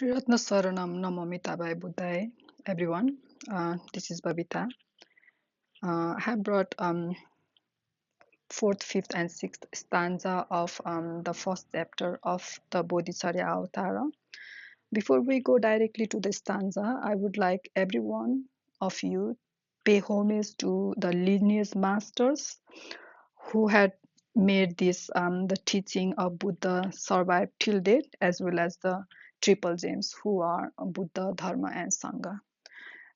Ratna Saranam Namamitabai Buddhaye, everyone. This is Babita. I have brought fourth, fifth, and sixth stanza of the first chapter of the Bodhicharya Avatara. Before we go directly to the stanza, I would like every one of you pay homage to the lineage masters who had made this the teaching of Buddha survive till date, as well as the triple gems who are Buddha, Dharma, and Sangha.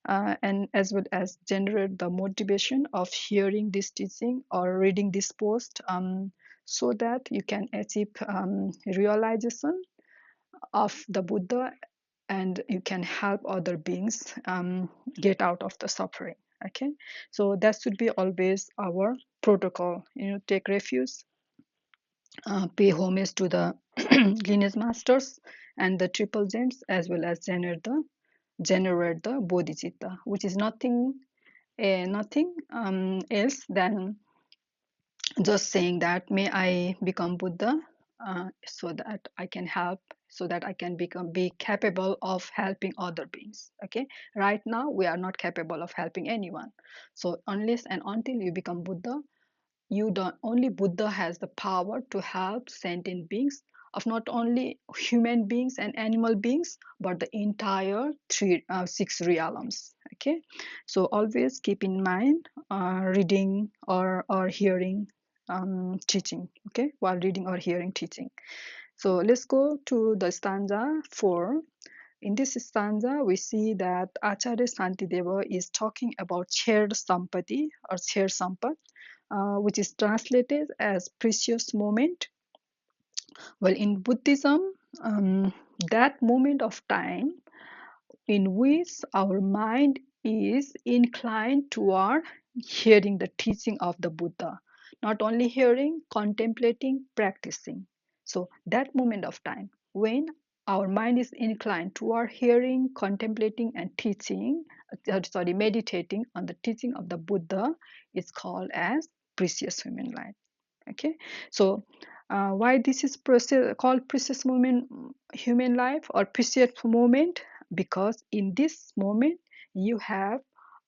And as well as generate the motivation of hearing this teaching or reading this post, so that you can achieve realization of the Buddha, and you can help other beings get out of the suffering. Okay, so that should be always our protocol. Take refuge, pay homage to the lineage masters and the triple gems, as well as generate the bodhicitta, which is nothing else than just saying that may I become Buddha, so that I can help, so that I can be capable of helping other beings. Okay, right now we are not capable of helping anyone, so unless and until you become Buddha, you don't only Buddha has the power to help sentient beings, of not only human beings and animal beings, but the entire six realms. Okay, so always keep in mind reading or hearing teaching. Okay, while reading or hearing teaching. So let's go to the stanza 4. In this stanza, we see that Acharya Santideva is talking about shared sampati or shared sampat, which is translated as precious moment. Well, in Buddhism, that moment of time in which our mind is inclined toward hearing the teaching of the Buddha, not only hearing, contemplating, practicing. So, that moment of time when our mind is inclined toward hearing, contemplating, and meditating on the teaching of the Buddha is called as precious human life. Okay, so why this is called precious moment, human life, or precious moment? Because in this moment you have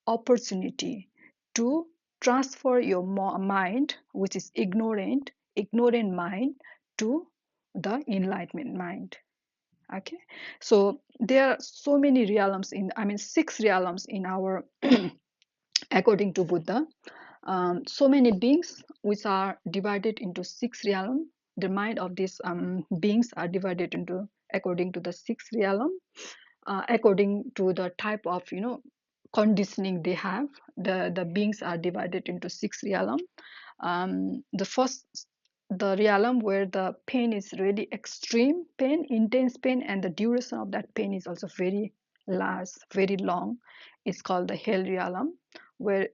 opportunity to transfer your mind, which is ignorant mind, to the enlightenment mind. Okay, so there are so many realms six realms in our according to Buddha. So many beings which are divided into six realms. The mind of these beings are divided into according to the six realm, according to the type of conditioning they have. The beings are divided into six realm. The first, the realm where the pain is really extreme pain, intense pain, and the duration of that pain is also very large, very long. It's called the hell realm, where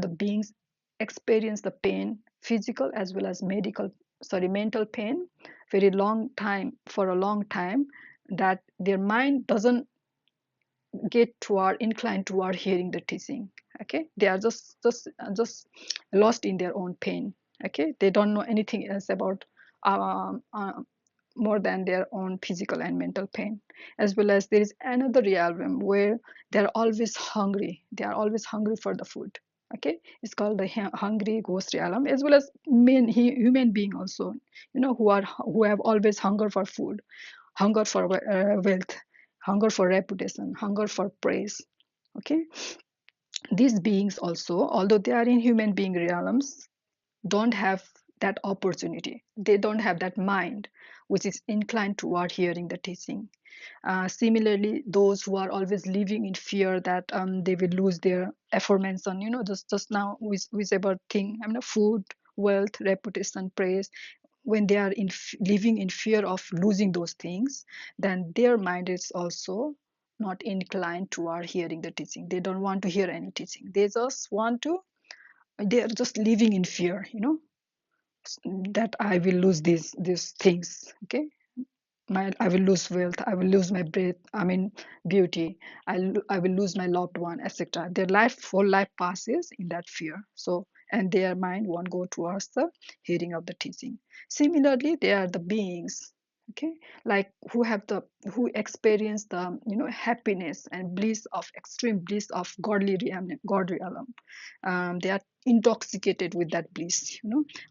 the beings experience the pain, physical as well as mental pain, very long time, for a long time, that their mind doesn't get toward inclined toward hearing the teaching. Okay, they are just lost in their own pain. Okay, they don't know anything else about um, uh, more than their own physical and mental pain. As well as there is another realm where they are always hungry, for the food. Okay, it's called the hungry ghost realm. As well as human being also, who have always hunger for food, hunger for wealth, hunger for reputation, hunger for praise. Okay, these beings also, although they are in human being realms, don't have that opportunity. They don't have that mind which is inclined toward hearing the teaching. Similarly, those who are always living in fear that they will lose their aforementioned, just now whichever thing, food, wealth, reputation, praise, when they are living in fear of losing those things, then their mind is also not inclined toward hearing the teaching. They don't want to hear any teaching. They are just living in fear, that I will lose these things. Okay, I will lose wealth, I will lose my breath, beauty, I will lose my loved one, etc. Their whole life passes in that fear. So, and their mind won't go towards the hearing of the teaching. Similarly, they are the beings. Okay, like who experience the happiness and bliss of extreme bliss of godly realm, god realm. They are intoxicated with that bliss,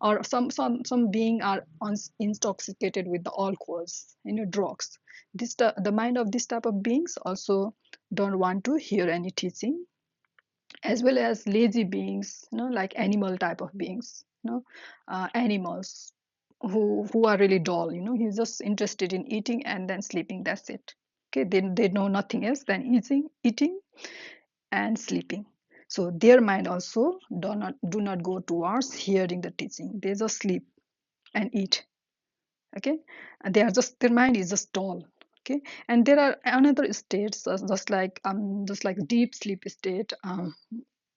or some being are intoxicated with the alcohols, drugs. The mind of this type of beings also don't want to hear any teaching, as well as lazy beings, like animal type of beings, animals who are really dull. He's just interested in eating and then sleeping. That's it. Okay, they know nothing else than eating and sleeping. So their mind also do not go towards hearing the teaching. They just sleep and eat. Okay, and their mind is just dull. Okay, and there are another states, just like deep sleep state,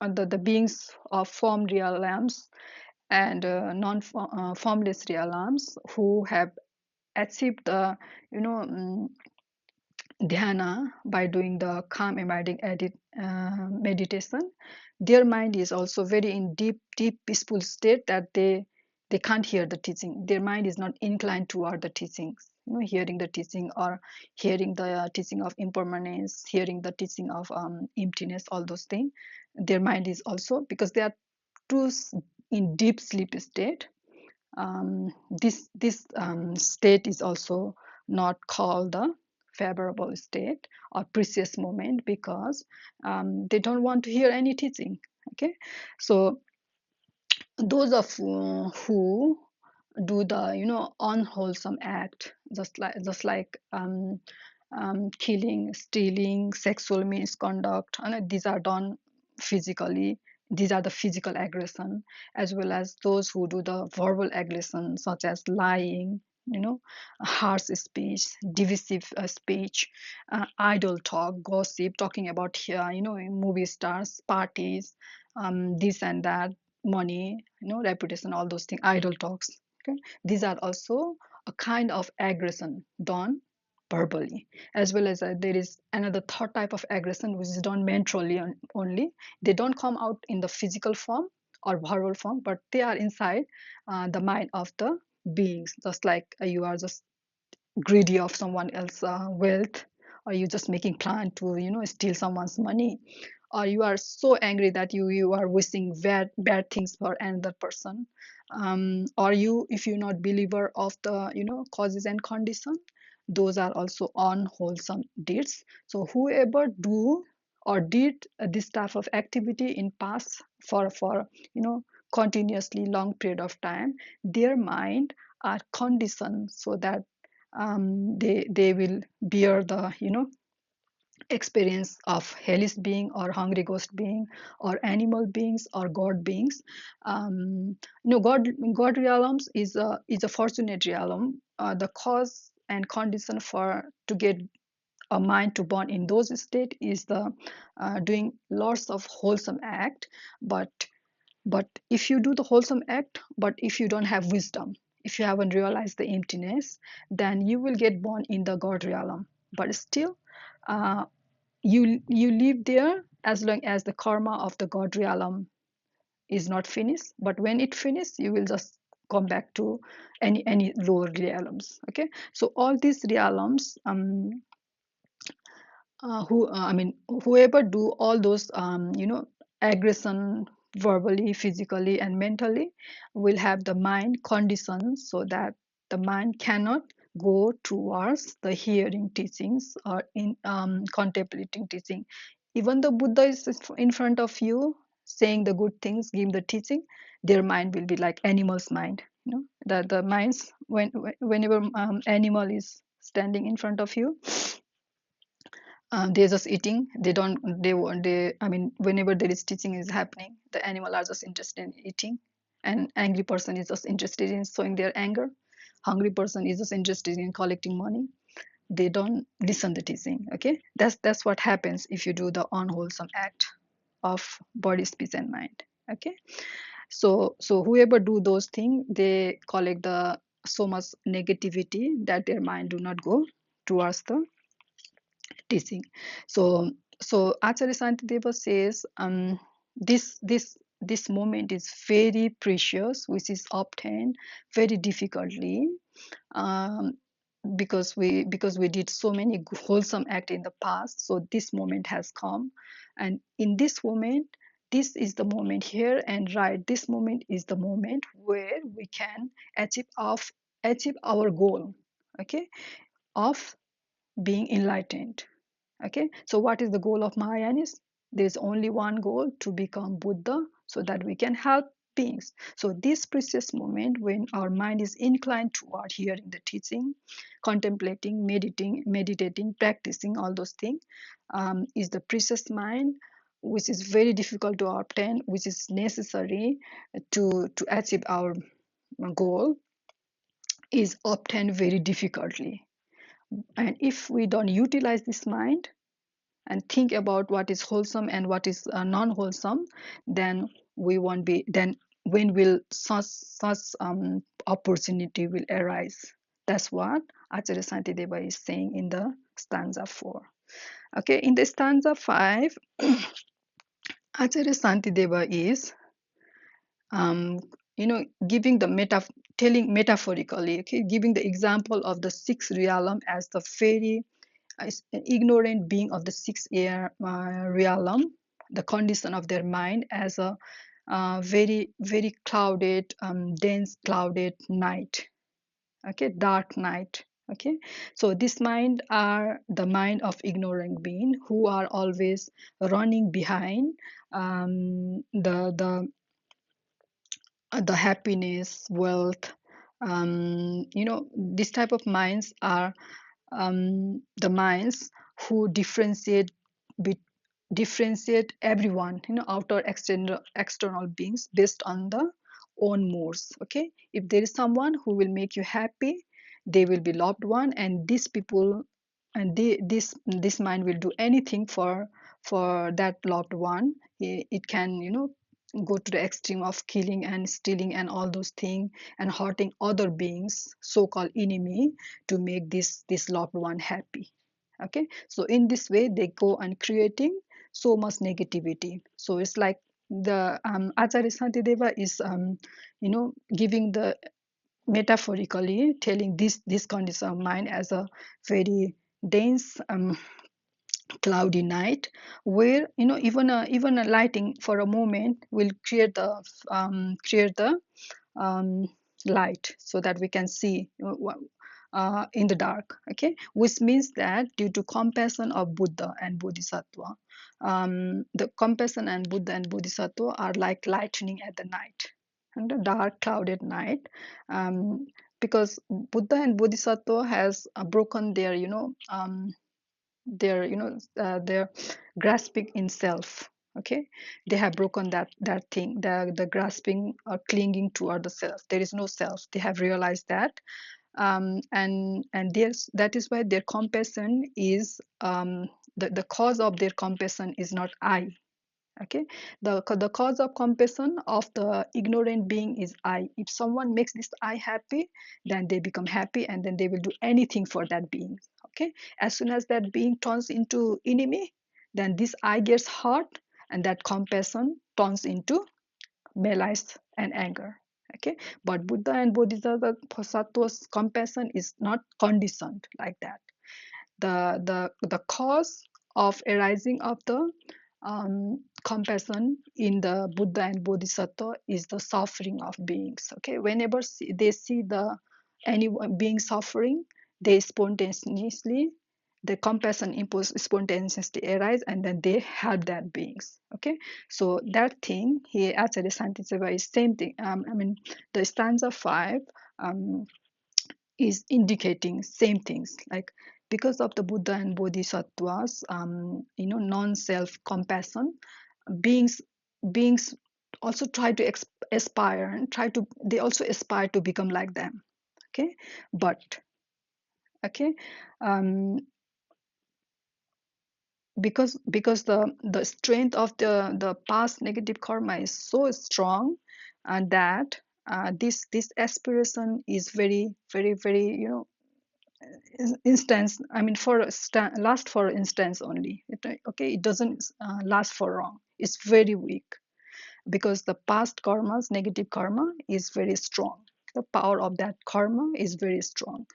the beings of formed realms and non-formless realms who have achieved the you know um, dhyana by doing the calm abiding meditation. Their mind is also very in deep peaceful state that they can't hear the teaching. Their mind is not inclined toward the teachings, hearing the teaching, or hearing the teaching of impermanence, hearing the teaching of emptiness, all those things. Their mind is also, because they are too in deep sleep state. This state is also not called the favorable state or precious moment, because they don't want to hear any teaching. Okay, so those of who do the unwholesome act, just like killing, stealing, sexual misconduct, and these are done physically. These are the physical aggression, as well as those who do the verbal aggression, such as lying, harsh speech, divisive speech, idle talk, gossip, talking about movie stars, parties, this and that, money, reputation, all those things, idle talks. Okay, these are also a kind of aggression done verbally, as well as there is another third type of aggression which is done mentally only. They don't come out in the physical form or verbal form, but they are inside the mind of the beings, just like you are just greedy of someone else's wealth, or you just making plan to steal someone's money, or you are so angry that you are wishing bad things for another person, or you, if you're not believer of the causes and condition, those are also unwholesome deeds. So whoever do or did this type of activity in past for continuously long period of time, their mind are conditioned so that they will bear the experience of hellish being or hungry ghost being or animal beings or god beings. God realms is a fortunate realm. The cause and condition for to get a mind to born in those state is the doing lots of wholesome act. But if you do the wholesome act, but if you don't have wisdom, if you haven't realized the emptiness, then you will get born in the god realm. But still, uh, you live there as long as the karma of the god realm is not finished. But when it finishes, you will just come back to any lower realms. Okay, so all these realms, I mean, whoever do all those aggression verbally, physically, and mentally, will have the mind conditioned so that the mind cannot go towards the hearing teachings or in contemplating teaching. Even the Buddha is in front of you saying the good things, give the teaching, their mind will be like animal's mind. The minds, whenever animal is standing in front of you, they're just eating. They don't they want they I mean, whenever there is teaching is happening, the animal are just interested in eating. An angry person is just interested in showing their anger. Hungry person is just interested in collecting money. They don't listen the teaching. Okay, that's what happens if you do the unwholesome act of body, speech, and mind. Okay, so whoever do those things, they collect the so much negativity that their mind do not go towards the teaching. So Acharya Santideva says, this moment is very precious, which is obtained very difficultly. Um, because we did so many wholesome act in the past, so this moment has come. And in this moment, this is the moment here and right, this moment is the moment where we can achieve our goal, okay, of being enlightened. Okay, so what is the goal of Mahayanis? There's only one goal: to become Buddha, so that we can help beings. So this precious moment when our mind is inclined toward hearing the teaching, contemplating, meditating, practicing all those things, is the precious mind, which is very difficult to obtain, which is necessary to achieve our goal, is obtained very difficultly. And if we don't utilize this mind and think about what is wholesome and what is non-wholesome, then we won't be. Then when will such opportunity will arise? That's what Acharya Santideva is saying in the stanza 4. Okay, in the stanza 5, Acharya Santideva is um, giving the telling metaphorically, okay, giving the example of the sixth realm as the very is an ignorant being of the sixth air realm, the condition of their mind as a very, very clouded, dense, clouded night. Okay, dark night. Okay, so this mind are the mind of ignorant being who are always running behind the happiness, wealth. This type of minds are the minds who differentiate everyone, outer external beings based on the own moods. Okay, if there is someone who will make you happy, they will be loved one, and these people and this mind will do anything for that loved one. It can go to the extreme of killing and stealing and all those things, and hurting other beings, so-called enemy, to make this loved one happy. Okay, so in this way they go on creating so much negativity. So it's like the Acharya Santideva is giving the metaphorically telling this condition of mind as a very dense, cloudy night, where even a lighting for a moment will create the um, light, so that we can see in the dark. Okay, which means that due to compassion of Buddha and Bodhisattva, the compassion and Buddha and Bodhisattva are like lightning at the night, and the dark clouded night, um, because Buddha and Bodhisattva has broken their grasping in self. Okay, they have broken that thing, the grasping or clinging toward the self. There is no self, they have realized that. And that is why their compassion is the cause of their compassion is not I. Okay, the cause of compassion of the ignorant being is I. If someone makes this I happy, then they become happy, and then they will do anything for that being. Okay, as soon as that being turns into enemy, then this I gets hurt, and that compassion turns into malice and anger. Okay, but Buddha and Bodhisattva's compassion is not conditioned like that. The cause of arising of the compassion in the Buddha and Bodhisattva is the suffering of beings. Okay, whenever they see any being suffering, they spontaneously, the compassion impulse spontaneously arise, and then they help that beings. Okay, so that thing here Acharya Santiseva is same thing. The stanza 5 um, is indicating same things, like because of the Buddha and Bodhisattvas non-self compassion, beings beings also try to aspire and try to they also aspire to become like them. Okay, but okay, um, because the strength of the past negative karma is so strong, and that this aspiration is very, very, very instance. I mean, last for instance only. Okay, it doesn't last for long. It's very weak, because the past karma's negative karma is very strong. The power of that karma is very strong.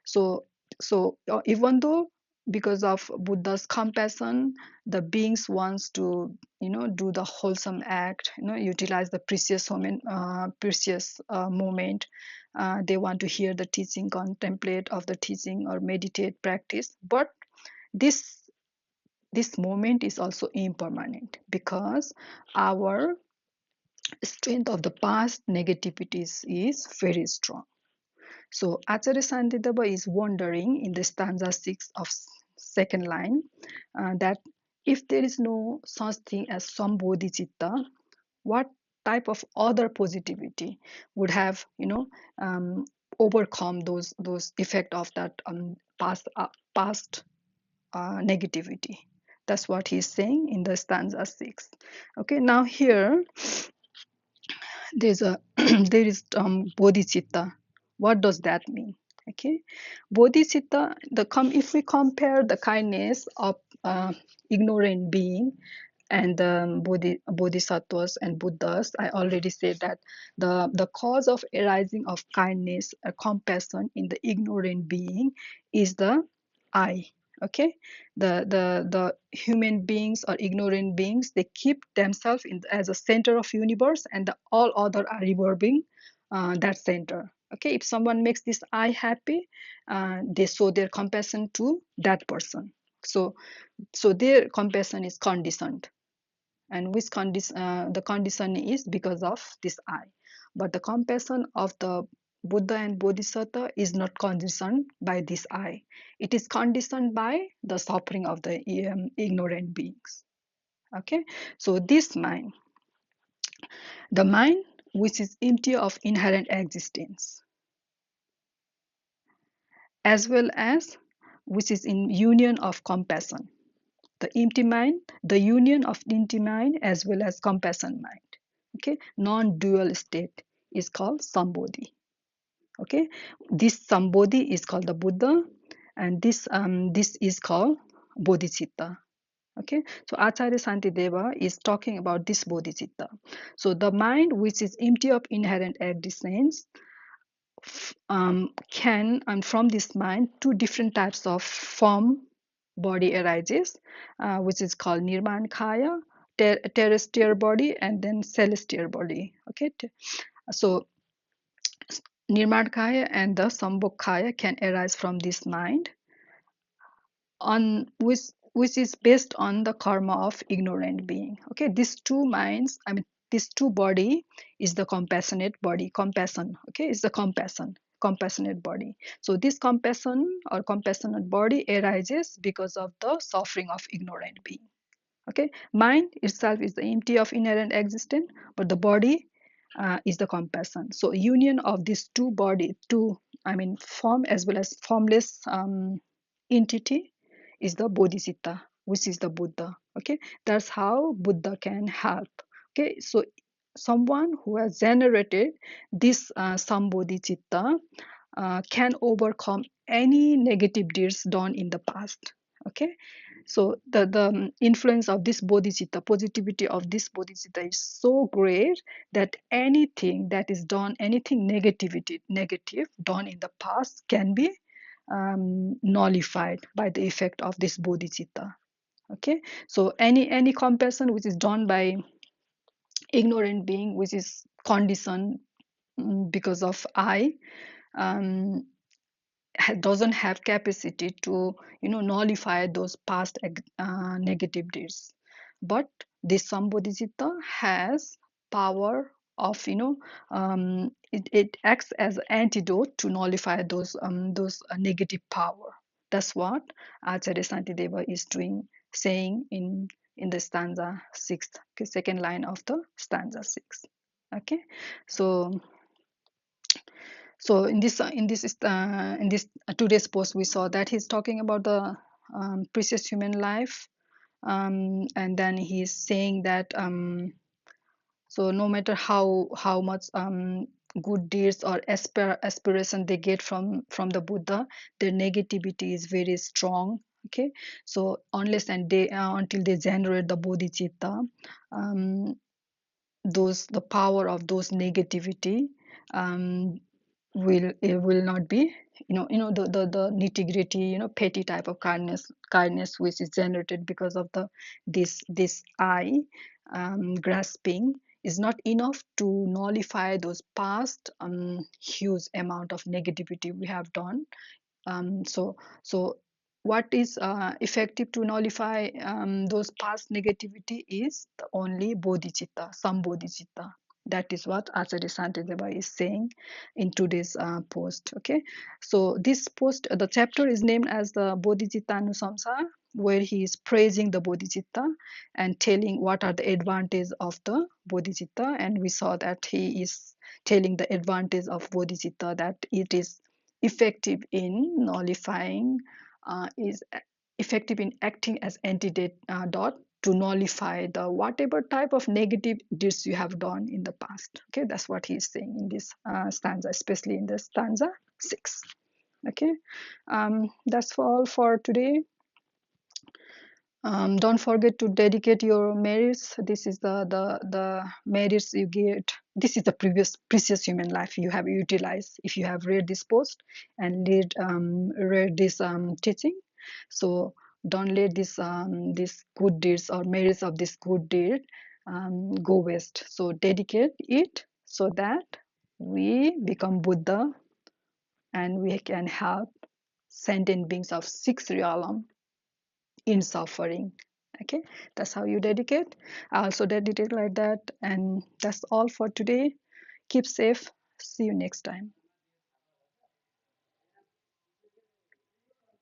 So So even though because of Buddha's compassion, the beings wants to do the wholesome act, utilize the precious moment. They want to hear the teaching, contemplate of the teaching, or meditate, practice. But this this moment is also impermanent, because our strength of the past negativities is very strong. So Acharya Santideva is wondering in the stanza 6 of second line, that if there is no such thing as Sambodhicitta, what type of other positivity would have um, overcome those effect of that past negativity? That's what he's saying in the stanza 6. Okay, now here there's a there is bodhicitta. What does that mean? Okay, bodhicitta, if we compare the kindness of ignorant being and the bodhisattvas and buddhas, I already said that the cause of arising of kindness or compassion in the ignorant being is the I. Okay, the human beings or ignorant beings, they keep themselves as a center of universe, and all other are revolving that center. Okay, if someone makes this I happy, they show their compassion to that person. So their compassion is conditioned, and which the condition is because of this I. But the compassion of the Buddha and Bodhisattva is not conditioned by this I. It is conditioned by the suffering of the ignorant beings. Okay, so this mind, the mind which is empty of inherent existence, as well as which is in union of compassion. The empty mind, the union of empty mind as well as compassion mind. Okay, non-dual state is called Sambodhi. Okay, this Sambodhi is called the Buddha, and this is called Bodhicitta. Okay, so Acharya Santideva is talking about this Bodhicitta. So the mind which is empty of inherent existence can, and from this mind, two different types of form body arises, which is called Nirman Kaya, terrestrial body, and then celestial body. Okay, so Nirman Kaya and the Sambhog Kaya can arise from this mind, on which is based on the karma of ignorant being. Okay, these two minds, I mean these two body is the compassionate body, compassion. Okay, is the compassionate body. So this compassion or compassionate body arises because of the suffering of ignorant being. Okay, mind itself is the empty of inherent existence, but the body is the compassion. So union of these two body, two, I mean form as well as formless entity, is the bodhicitta, which is the Buddha. Okay, that's how Buddha can help. Okay, so someone who has generated this sambodhicitta can overcome any negative deeds done in the past. Okay, so the influence of this bodhicitta, positivity of this bodhicitta is so great that anything that is done, anything negative done in the past can be nullified by the effect of this bodhicitta. Okay, so any compassion which is done by ignorant being, which is conditioned because of I, um, doesn't have capacity to nullify those past negative deeds. But this sambodhicitta has power of it acts as antidote to nullify those negative power. That's what Acharya Santideva is doing, saying in the stanza 6, okay, second line of the stanza 6. Okay, so in this today's post, we saw that he's talking about the precious human life, and then he's saying that so no matter how much good deeds or aspiration they get from the Buddha, their negativity is very strong. Okay, so unless and they until they generate the bodhicitta, um, the power of those negativity um, will not be the nitty gritty, petty type of kindness which is generated because of the this I grasping is not enough to nullify those past huge amount of negativity we have done. So what is effective to nullify those past negativity is the only bodhicitta, some bodhicitta. That is what Acharya Shantideva is saying in today's post. Okay, so this post, the chapter is named as the Bodhicitta Anusamsa, where he is praising the bodhicitta and telling what are the advantages of the bodhicitta. And we saw that he is telling the advantage of bodhicitta, that it is effective in nullifying, is effective in acting as antidote dot to nullify the whatever type of negative deeds you have done in the past. Okay, that's what he's saying in this stanza, especially in the stanza 6. Okay, that's all for today. Don't forget to dedicate your merits. This is the merits you get. This is the previous precious human life you have utilized if you have read this post and read this teaching. So don't let this good deeds or merits of this good deed go waste. So dedicate it so that we become Buddha and we can help sentient beings of sixth realm in suffering. Okay, that's how you dedicate. I also dedicate like that. And that's all for today. Keep safe. See you next time.